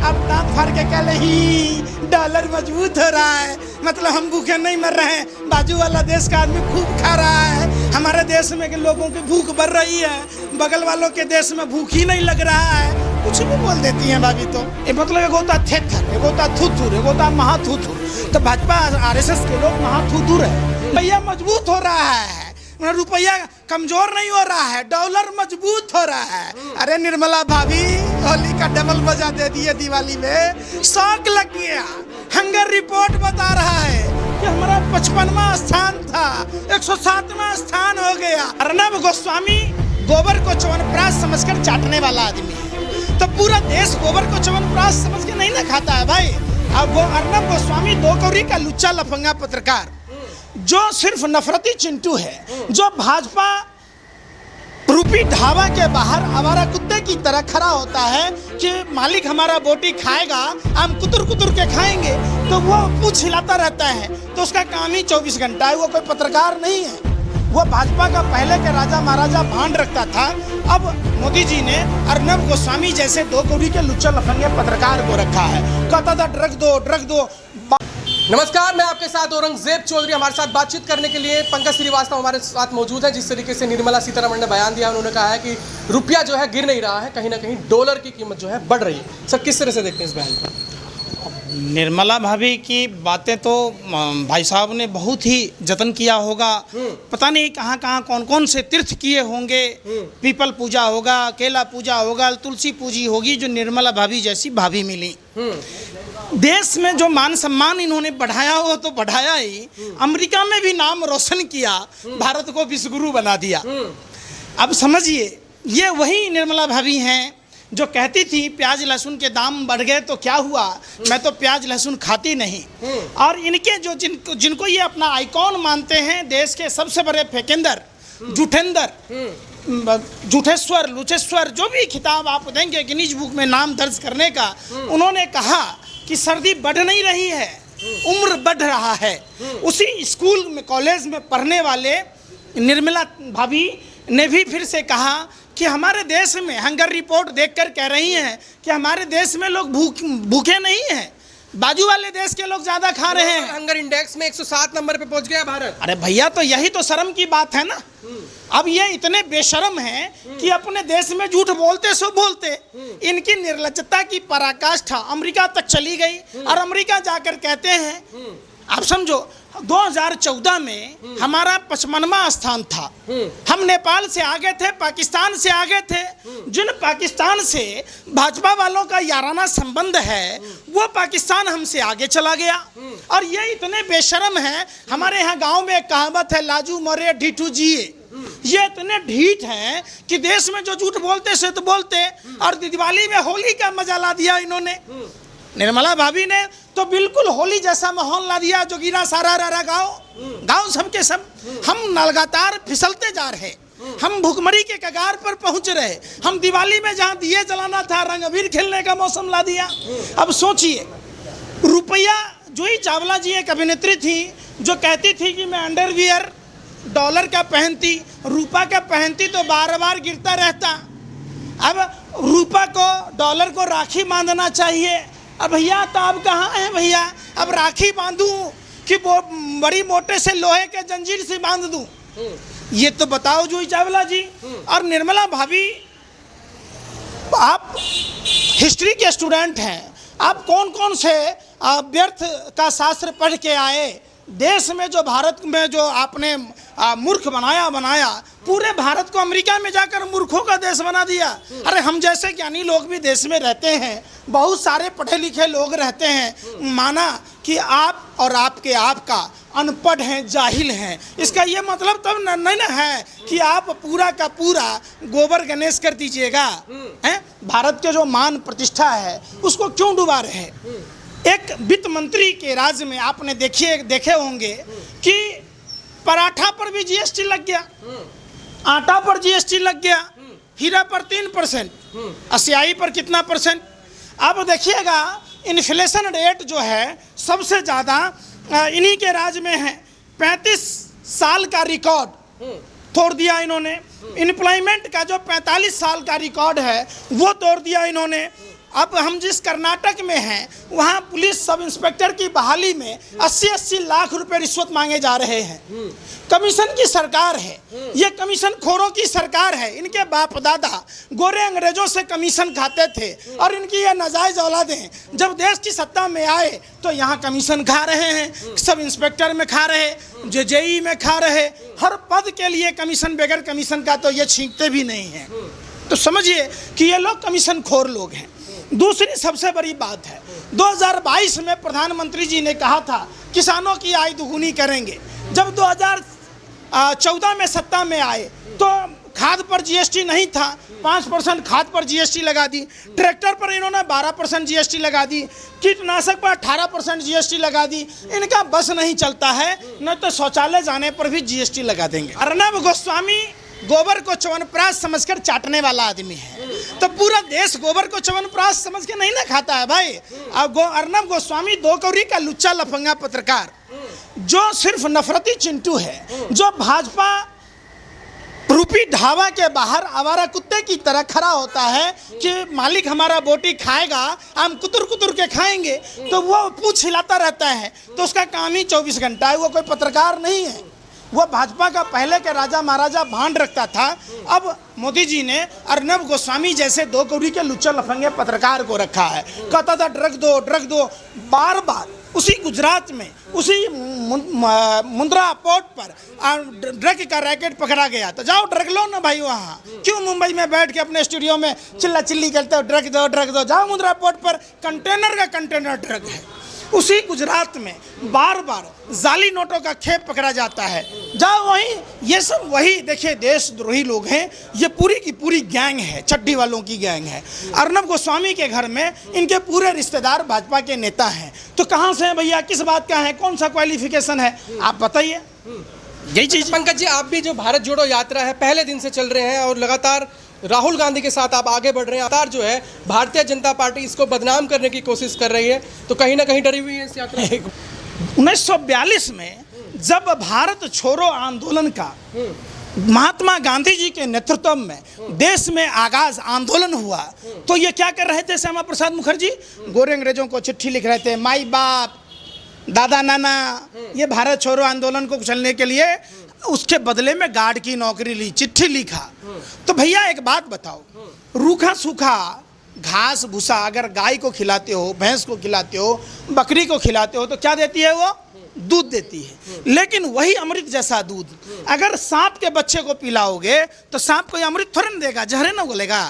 अब दांत फाड़ के कह ही डॉलर मजबूत हो रहा है, मतलब हम भूखे नहीं मर रहे हैं, बाजू वाला देश का आदमी खूब खा रहा है, हमारे देश में के लोगों की भूख बढ़ रही है, बगल वालों के देश में भूख ही नहीं लग रहा है, कुछ भी बोल देती हैं भाभी। तो ये मतलब एक होता थेथर, एक होता थुथुर, एक होता महाथुथुर। तो भाजपा आरएसएस के लोग महाथुथुर है। भैया मजबूत हो रहा है, रुपया कमजोर नहीं हो रहा है, डॉलर मजबूत हो रहा है। अरे निर्मला भाभी होली का डबल बजा दे दिए दिवाली में, शौक लग गया। हंगर रिपोर्ट बता रहा है कि हमारा 55वां स्थान था 107वां स्थान हो गया। अर्नब गोस्वामी गोबर को च्यवनप्राश समझकर चाटने वाला आदमी है, तो पूरा देश गोबर को च्यवनप्राश समझ के नहीं ना खाता है भाई। अब वो अर्नब गोस्वामी 2 कौड़ी का लुच्चा लफंगा पत्रकार जो सिर्फ नफरती चिंटू है, जो भाजपा रूपी ढाबा के बाहर आवारा कुत्ते की तरह खड़ा होता है कि मालिक हमारा बोटी खाएगा, हम कुतर कुतर के खाएंगे, तो वो पूछ हिलाता रहता है। तो उसका काम ही 24 घंटा है, वो कोई पत्रकार नहीं है। वो भाजपा का पहले के राजा महाराजा भांड रखता था। अब मोदी जी ने अर्नब गोस्वामी जैसे 2 कौड़ी के लुच्चा लफंगे पत्रकार को रखा है, कहता था ड्रग दो ड्रग दो। नमस्कार, मैं आपके साथ औरंगजेब चौधरी। हमारे साथ बातचीत करने के लिए पंकज श्रीवास्तव हमारे साथ मौजूद है। जिस तरीके से निर्मला सीतारमण ने बयान दिया, उन्होंने कहा है कि रुपया जो है गिर नहीं रहा है, कहीं ना कहीं डॉलर की कीमत जो है बढ़ रही है। सर, किस तरह से देखते हैं इस बयान को? निर्मला भाभी की बातें तो भाई साहब ने बहुत ही जतन किया होगा। पता नहीं कहाँ कहाँ कौन कौन से तीर्थ किए होंगे, पीपल पूजा होगा, केला पूजा होगा, तुलसी पूजी होगी, जो निर्मला भाभी जैसी भाभी मिली। देश में जो मान सम्मान इन्होंने बढ़ाया हो तो बढ़ाया ही, अमेरिका में भी नाम रोशन किया, भारत को विश्वगुरु बना दिया। अब समझिए, ये वही निर्मला भाभी हैं जो कहती थी प्याज लहसुन के दाम बढ़ गए तो क्या हुआ, मैं तो प्याज लहसुन खाती नहीं। और इनके जो जिनको ये अपना आइकॉन मानते हैं, देश के सबसे बड़े फेकेंदर, जुठेंदर, जुठेश्वर, लुचेश्वर, जो भी खिताब आप देंगे गिनीज बुक में नाम दर्ज करने का, उन्होंने कहा कि सर्दी बढ़ नहीं रही है, उम्र बढ़ रहा है। उसी स्कूल में कॉलेज में पढ़ने वाले निर्मला भाभी ने भी फिर से कहा कि हमारे देश में हंगर रिपोर्ट देखकर कह रही हैं कि हमारे देश में लोग भूखे नहीं हैं, बाजू वाले देश के लोग ज्यादा खा रहे हैं। हंगर इंडेक्स में 107 नंबर पे पहुंच गया भारत। अरे भैया, तो यही तो शर्म की बात है ना। अब ये इतने बेशर्म हैं कि अपने देश में झूठ बोलते सो बोलते, इनकी निर्लज्जता की पराकाष्ठा अमेरिका तक चली गई। और अमेरिका जाकर कहते हैं, आप समझो 2014 में हमारा 55वां स्थान था। हम नेपाल से आगे थे, पाकिस्तान से आगे थे। जिन पाकिस्तान से भाजपा वालों का याराना संबंध है, वो पाकिस्तान हमसे आगे चला गया। और ये इतने बेशर्म हैं, हमारे यहाँ गांव में एक कहावत है, लाजू मरे ढीठू जिए। ये इतने ढीठ हैं कि देश में जो झूठ बोलते से तो बोलते, और दिवाली में होली का मजा ला दिया इन्होंने। निर्मला भाभी ने तो बिल्कुल होली जैसा माहौल ला दिया, जो गिरा सारा रहा गाँव सबके सब। हम लगातार फिसलते जा रहे, हम भुखमरी के कगार पर पहुंच रहे। हम दिवाली में जहां दिए जलाना था, रंग अबीर खेलने का मौसम ला दिया। अब सोचिए, रुपया, जूही चावला जी एक अभिनेत्री थी जो कहती थी कि मैं अंडरवियर डॉलर का पहनती, रूपा का पहनती तो बार बार गिरता रहता। अब रूपा को डॉलर को राखी बांधना चाहिए। अब भैया, तो अब कहाँ हैं भैया, अब राखी बांधूं कि वो बड़ी मोटे से लोहे के जंजीर से बांध दूं, ये तो बताओ जूही चावला जी। और निर्मला भाभी, आप हिस्ट्री के स्टूडेंट हैं, आप कौन कौन से व्यर्थ का शास्त्र पढ़ के आए। देश में जो भारत में जो आपने मूर्ख बनाया, पूरे भारत को अमेरिका में जाकर मूर्खों का देश बना दिया। अरे हम जैसे ज्ञानी लोग भी देश में रहते हैं, बहुत सारे पढ़े लिखे लोग रहते हैं। माना कि आप और आपका अनपढ़ हैं, जाहिल हैं, इसका ये मतलब तब नहीं ना है कि आप पूरा का पूरा गोबर गणेश कर दीजिएगा। हैं, भारत के जो मान प्रतिष्ठा है उसको क्यों डुबा रहे हैं। एक वित्त मंत्री के राज्य में आपने देखे होंगे कि पराठा पर भी जीएसटी लग गया, आटा पर जीएसटी लग गया, हीरा पर 3%, स्याही पर कितना परसेंट। अब देखिएगा, इन्फ्लेशन रेट जो है सबसे ज़्यादा इन्हीं के राज्य में है। 35 साल का रिकॉर्ड तोड़ दिया इन्होंने। एम्प्लॉयमेंट का जो 45 साल का रिकॉर्ड है वो तोड़ दिया इन्होंने। अब हम जिस कर्नाटक में हैं वहाँ पुलिस सब इंस्पेक्टर की बहाली में 80-80 लाख रुपए रिश्वत मांगे जा रहे हैं। कमीशन की सरकार है, ये कमीशन खोरों की सरकार है। इनके बाप दादा गोरे अंग्रेजों से कमीशन खाते थे और इनकी ये नाजायज औलादें जब देश की सत्ता में आए तो यहाँ कमीशन खा रहे हैं। सब इंस्पेक्टर में खा रहे, जेई में खा रहे, हर पद के लिए कमीशन, बगैर कमीशन का तो ये छींकते भी नहीं हैं। तो समझिए कि ये लोग कमीशन खोर लोग हैं। दूसरी सबसे बड़ी बात है, 2022 में प्रधानमंत्री जी ने कहा था किसानों की आय दुगुनी करेंगे। जब 2014 में सत्ता में आए तो खाद पर जीएसटी नहीं था, 5% खाद पर जीएसटी लगा दी। ट्रैक्टर पर इन्होंने 12% जीएसटी लगा दी। कीटनाशक पर 18% जीएसटी लगा दी। इनका बस नहीं चलता है, न तो शौचालय जाने पर भी जीएसटी लगा देंगे। अर्नब गोस्वामी गोबर को च्यवनप्राश समझकर चाटने वाला आदमी है, तो पूरा देश गोबर को च्यवनप्राश समझ के नहीं ना खाता है भाई। अब अर्नब गोस्वामी 2 कौड़ी का लुच्चा लफंगा पत्रकार जो सिर्फ नफरती चिंटू है, जो भाजपा रूपी ढाबा के बाहर आवारा कुत्ते की तरह खड़ा होता है कि मालिक हमारा बोटी खाएगा, हम कुतुर कुतुर के खाएंगे, तो वो पूछ हिलाता रहता है। तो उसका काम ही 24 घंटा है, वो कोई पत्रकार नहीं है। वो भाजपा का पहले के राजा महाराजा भांड रखता था। अब मोदी जी ने अर्नब गोस्वामी जैसे 2 कौड़ी के लुच्चा लफंगे पत्रकार को रखा है। कहता था ड्रग दो ड्रग दो, बार बार उसी गुजरात में उसी मुंद्रा पोर्ट पर ड्रग का रैकेट पकड़ा गया। तो जाओ ड्रग लो ना भाई, वहाँ क्यों मुंबई में बैठ के अपने स्टूडियो में चिल्ला चिल्ली करते हो ड्रग दो ड्रग दो। जाओ मुंद्रा पोर्ट पर कंटेनर का कंटेनर ड्रग है। उसी गुजरात में बार बार जाली नोटों का खेप पकड़ा जाता है। जाओ वहीं, ये सब वही देखिए देशद्रोही लोग हैं। ये पूरी की पूरी गैंग है, चड्डी वालों की गैंग है। अर्नब गोस्वामी के घर में इनके पूरे रिश्तेदार भाजपा के नेता हैं। तो कहाँ से हैं भैया, किस बात का है, कौन सा क्वालिफिकेशन है, आप बताइए। यही चीज। पंकज जी, आप भी जो भारत जोड़ो यात्रा है पहले दिन से चल रहे हैं और लगातार राहुल गांधी के साथ आप आगे बढ़ रहे हैं। लगातार जो है भारतीय जनता पार्टी इसको बदनाम करने की कोशिश कर रही है, तो कहीं ना कहीं डरी हुई है इस यात्रा। 1942 में जब भारत छोड़ो आंदोलन का महात्मा गांधी जी के नेतृत्व में देश में आगाज आंदोलन हुआ, तो ये क्या कर रहे थे श्यामा प्रसाद मुखर्जी? गोरे अंग्रेजों को चिट्ठी लिख रहे थे, माई बाप दादा नाना, ये भारत छोड़ो आंदोलन को कुचलने के लिए उसके बदले में गार्ड की नौकरी ली, चिट्ठी लिखा। तो भैया एक बात बताओ, रूखा सूखा घास भूसा अगर गाय को खिलाते हो, भैंस को खिलाते हो, बकरी को खिलाते हो, तो क्या देती है वो? दूध देती है। लेकिन वही अमृत जैसा दूध अगर सांप के बच्चे को पिलाओगे तो सांप कोई अमृत थोड़ा ना देगा, जहरे ना बोलेगा।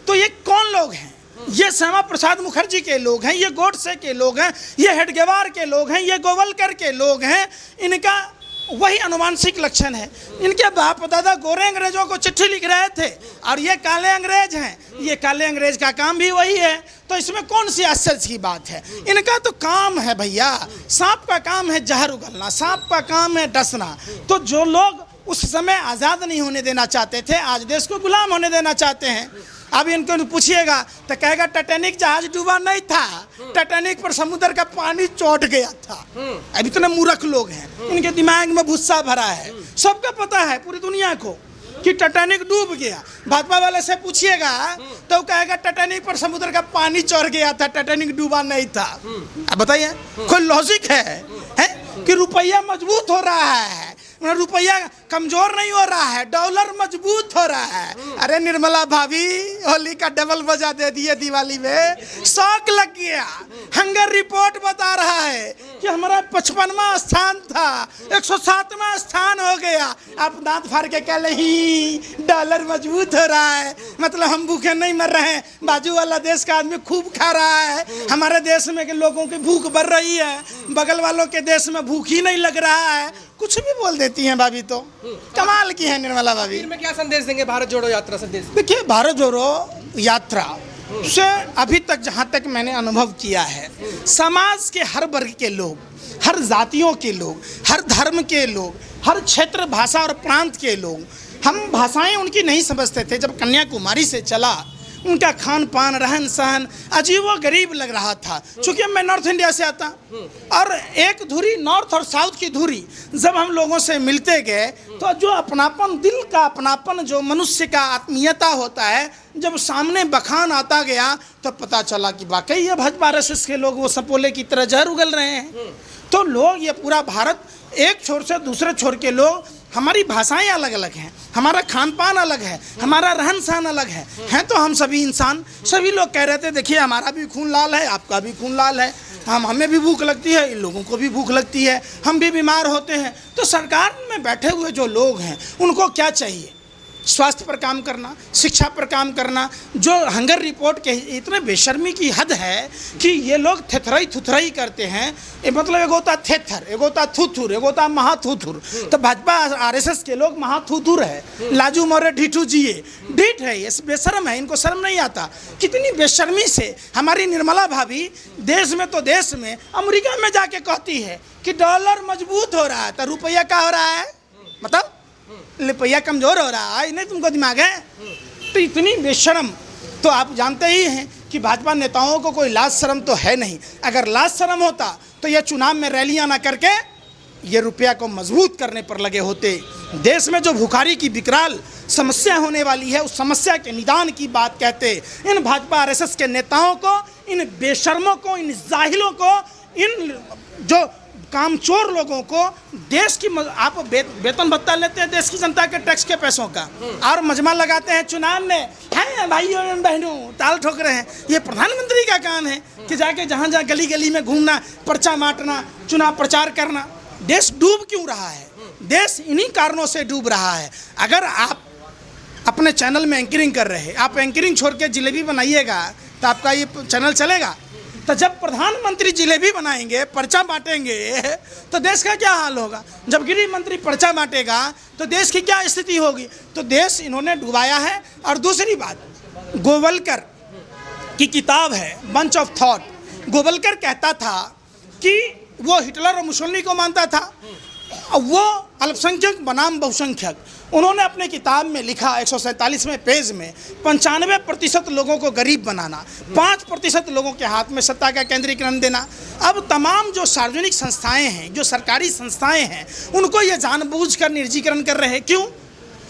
तो ये कौन लोग हैं? ये श्यामा प्रसाद मुखर्जी के लोग हैं, ये गोडसे के लोग हैं, ये हेडगेवार के लोग हैं, ये गोवलकर के लोग हैं। इनका वही अनुवांशिक लक्षण है। इनके बाप दादा गोरे अंग्रेजों को चिट्ठी लिख रहे थे और ये काले अंग्रेज हैं। ये काले अंग्रेज का काम भी वही है, तो इसमें कौन सी आश्चर्य की बात है? इनका तो काम है भैया, सांप का काम है जहर उगलना, सांप का काम है डसना। तो जो लोग उस समय आज़ाद नहीं होने देना चाहते थे, आज देश को गुलाम होने देना चाहते हैं। अब इनको पूछिएगा तो कहेगा टाइटैनिक जहाज डूबा नहीं था, टाइटैनिक पर समुद्र का पानी चौट गया था। अब इतने मूर्ख लोग हैं, इनके दिमाग में भुस्सा भरा है। सबको पता है पूरी दुनिया को कि टाइटैनिक डूब गया। भाजपा वाले से पूछिएगा तो कहेगा टाइटैनिक पर समुद्र का पानी चढ़ गया था, टाइटैनिक डूबा नहीं था। अब बताइए, कोई लॉजिक है कि रुपया मजबूत हो रहा है, रुपया कमजोर नहीं हो रहा है, डॉलर मजबूत हो रहा है। अरे निर्मला भाभी होली का डबल बजा दे दिए दिवाली में, शौक लग गया। हंगर रिपोर्ट बता रहा है कि हमारा 55वां स्थान था, 107वां स्थान हो गया। आप दांत फाड़ के कह ही डॉलर मजबूत हो रहा है, मतलब हम भूखे नहीं मर रहे हैं, बाजू वाला देश का आदमी खूब खा रहा है। हमारे देश में के लोगों की भूख बढ़ रही है, बगल वालों के देश में भूख ही नहीं लग रहा है। कुछ भी बोल देती हैं भाभी, तो कमाल की है निर्मला भाभी। में क्या संदेश देंगे भारत जोड़ो यात्रा संदेश? देखिए, भारत जोड़ो यात्रा से अभी तक जहाँ तक मैंने अनुभव किया है, समाज के हर वर्ग के लोग, हर जातियों के लोग, हर धर्म के लोग, हर क्षेत्र भाषा और प्रांत के लोग, हम भाषाएं उनकी नहीं समझते थे। जब कन्याकुमारी से चला उनका खान पान रहन सहन अजीब व गरीब लग रहा था। चूँकि मैं नॉर्थ इंडिया से आता और एक धुरी नॉर्थ और साउथ की धुरी जब हम लोगों से मिलते गए तो जो अपनापन, दिल का अपनापन, जो मनुष्य का आत्मीयता होता है, जब सामने बखान आता गया तो पता चला कि वाकई ये भाजपा आरएसएस के लोग वो सपोले की तरह जहर उगल रहे हैं। तो लोग, ये पूरा भारत, एक छोर से दूसरे छोर के लोग, हमारी भाषाएं अलग अलग हैं, हमारा खान पान अलग है, हमारा रहन सहन अलग है तो हम सभी इंसान, सभी लोग कह रहे थे देखिए हमारा भी खून लाल है, आपका भी खून लाल है, हमें भी भूख लगती है, इन लोगों को भी भूख लगती है, हम भी बीमार होते हैं। तो सरकार में बैठे हुए जो लोग हैं उनको क्या चाहिए? स्वास्थ्य पर काम करना, शिक्षा पर काम करना। जो हंगर रिपोर्ट के इतने बेशर्मी की हद है कि ये लोग थेथराई थुथराई करते हैं। ये मतलब एक होता थेथर, एक होता थुथुर, एक होता महाथुथुर। तो भाजपा आरएसएस के लोग महाथुथुर है। लाजू मोरे ढीठू जिए, ढीठ है, ये बेशर्म है, इनको शर्म नहीं आता। कितनी बेशर्मी से हमारी निर्मला भाभी देश में तो देश में, अमेरिका में जाके कहती है कि डॉलर मजबूत हो रहा है तो रुपया क्या हो रहा है, मतलब रुपया कमज़ोर हो रहा है, नहीं तुमको दिमाग है? तो इतनी बेशर्म। तो आप जानते ही हैं कि भाजपा नेताओं को कोई लाज शर्म तो है नहीं। अगर लाज शर्म होता तो ये चुनाव में रैलियां ना करके ये रुपया को मजबूत करने पर लगे होते। देश में जो भुखारी की विकराल समस्या होने वाली है, उस समस्या के निदान की बात कहते इन भाजपा आरएसएस के नेताओं को, इन बेशर्मों को, इन जाहिलों को, इन जो कामचोर लोगों को देश की, आप वेतन भत्ता लेते हैं देश की जनता के टैक्स के पैसों का और मजमा लगाते हैं चुनाव में, हैं भाइयों एवं बहनों, ताल ठोक रहे हैं। ये प्रधानमंत्री का काम है कि जाके जहाँ जहाँ गली गली में घूमना, पर्चा बांटना, चुनाव प्रचार करना। देश डूब क्यों रहा है? देश इन्हीं कारणों से डूब रहा है। अगर आप अपने चैनल में एंकरिंग कर रहे हैं, आप एंकरिंग छोड़ के जिलेबी बनाइएगा तो आपका ये चैनल चलेगा? तो जब प्रधानमंत्री जिलेबी बनाएंगे, पर्चा बांटेंगे तो देश का क्या हाल होगा? जब गृह मंत्री पर्चा बांटेगा तो देश की क्या स्थिति होगी? तो देश इन्होंने डुबाया है। और दूसरी बात, गोवलकर की किताब है बंच ऑफ थॉट। गोवलकर कहता था कि वो हिटलर और मुसोलिनी को मानता था, और वो अल्पसंख्यक बनाम बहुसंख्यक। उन्होंने अपने किताब में लिखा 147वें पेज में 95% लोगों को गरीब बनाना, 5% लोगों के हाथ में सत्ता का केंद्रीकरण देना। अब तमाम जो सार्वजनिक संस्थाएं हैं, जो सरकारी संस्थाएं हैं, उनको ये जानबूझकर निजीकरण कर रहे हैं। क्यों?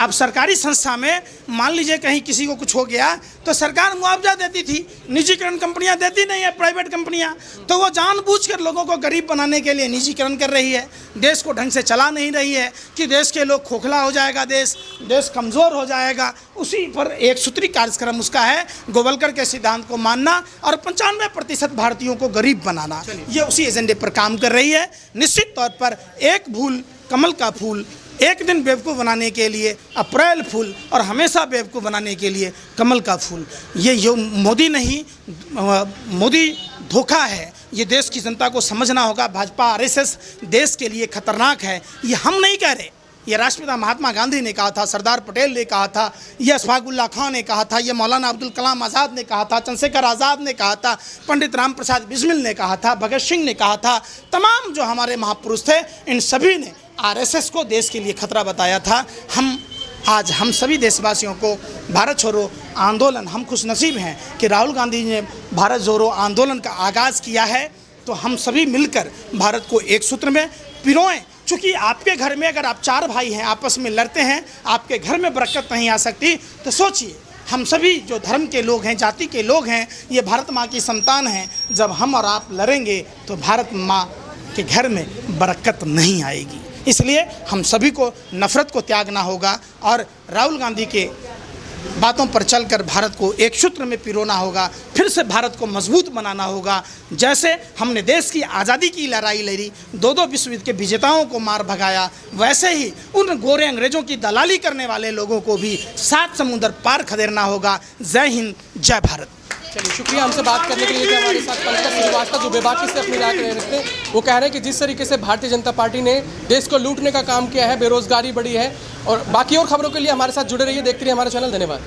अब सरकारी संस्था में मान लीजिए कहीं किसी को कुछ हो गया तो सरकार मुआवजा देती थी, निजीकरण कंपनियां देती नहीं है, प्राइवेट कंपनियां। तो वो जानबूझकर लोगों को गरीब बनाने के लिए निजीकरण कर रही है, देश को ढंग से चला नहीं रही है कि देश के लोग खोखला हो जाएगा, देश कमज़ोर हो जाएगा। उसी पर एक सूत्री कार्यक्रम उसका है, गोवलकर के सिद्धांत को मानना और 95% भारतीयों को गरीब बनाना। ये उसी एजेंडे पर काम कर रही है। निश्चित तौर पर एक भूल कमल का फूल, एक दिन बेवकूफ़ बनाने के लिए अप्रैल फूल और हमेशा बेवकूफ़ बनाने के लिए कमल का फूल। ये मोदी नहीं, मोदी धोखा है। ये देश की जनता को समझना होगा। भाजपा आरएसएस देश के लिए खतरनाक है। ये हम नहीं कह रहे, ये राष्ट्रपिता महात्मा गांधी ने कहा था, सरदार पटेल ने कहा था, ये अशफाकुल्लाह खां ने कहा था, ये मौलाना अब्दुल कलाम आज़ाद ने कहा था, चंद्रशेखर आज़ाद ने कहा था, पंडित राम प्रसाद बिस्मिल ने कहा था, भगत सिंह ने कहा था। तमाम जो हमारे महापुरुष थे, इन सभी ने आरएसएस को देश के लिए खतरा बताया था। आज हम सभी देशवासियों को भारत छोड़ो आंदोलन, हम खुशनसीब हैं कि राहुल गांधी ने भारत जोड़ो आंदोलन का आगाज़ किया है। तो हम सभी मिलकर भारत को एक सूत्र में पिरोएं। चूँकि आपके घर में अगर आप 4 भाई हैं, आपस में लड़ते हैं, आपके घर में बरकत नहीं आ सकती। तो सोचिए, हम सभी जो धर्म के लोग हैं, जाति के लोग हैं, ये भारत माँ की संतान हैं। जब हम और आप लड़ेंगे तो भारत माँ के घर में बरकत नहीं आएगी। इसलिए हम सभी को नफ़रत को त्यागना होगा और राहुल गांधी के बातों पर चलकर भारत को एक सूत्र में पिरोना होगा। फिर से भारत को मजबूत बनाना होगा। जैसे हमने देश की आज़ादी की लड़ाई लड़ी, 2 विश्व युद्ध के विजेताओं को मार भगाया, वैसे ही उन गोरे अंग्रेज़ों की दलाली करने वाले लोगों को भी 7 समुंदर पार खदेड़ना होगा। जय हिंद, जय भारत। चलिए, शुक्रिया हमसे बात करने के लिए। हमारे साथ पंकज श्रीवास्तव जो बेबाकी से अपनी राय रखते हैं, वो कह रहे हैं कि जिस तरीके से भारतीय जनता पार्टी ने देश को लूटने का काम किया है, बेरोजगारी बढ़ी है। और बाकी और खबरों के लिए हमारे साथ जुड़े रहिए, देखते रहिए हमारा चैनल। धन्यवाद।